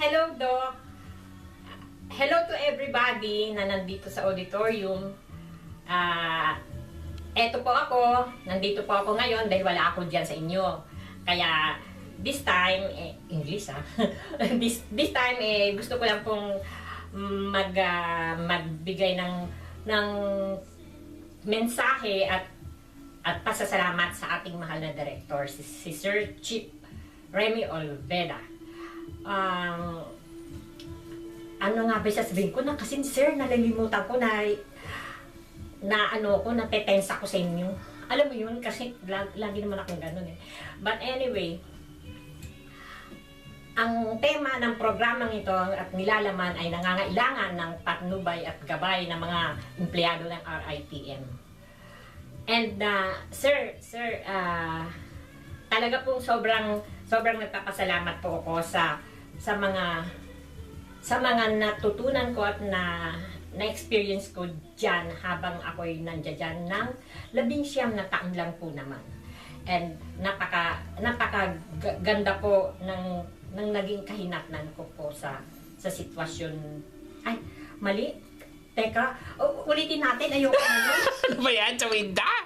Hello, Doc. Hello to everybody na nandito sa auditorium. Eto po ako. Nandito po ako ngayon dahil wala ako dyan sa inyo. Kaya, this time, English this time, gusto ko lang pong magbigay ng mensahe at pasasalamat sa ating mahal na director, si Sir Chief Remy Olveda. Ano nga ba sasabihin ko na kasi sir, nalilimutan ko na natetense ako sa inyo. Alam mo yun, kasi lagi naman akong ganun eh. But anyway, ang tema ng programang ito at nilalaman ay nangangailangan ng patnubay at gabay ng mga empleyado ng RITM. And sir, talaga pong sobrang nagpapasalamat po ako sa mga natutunan ko at na-experience ko dyan habang ako'y nandiyan dyan ng 19 na taon lang po naman. And napaka-ganda po ng naging kahinatnan ko po sa sitwasyon. Ay, mali. Teka, ulitin natin. Ayoko na yun. Ano ba yan, Chawinda?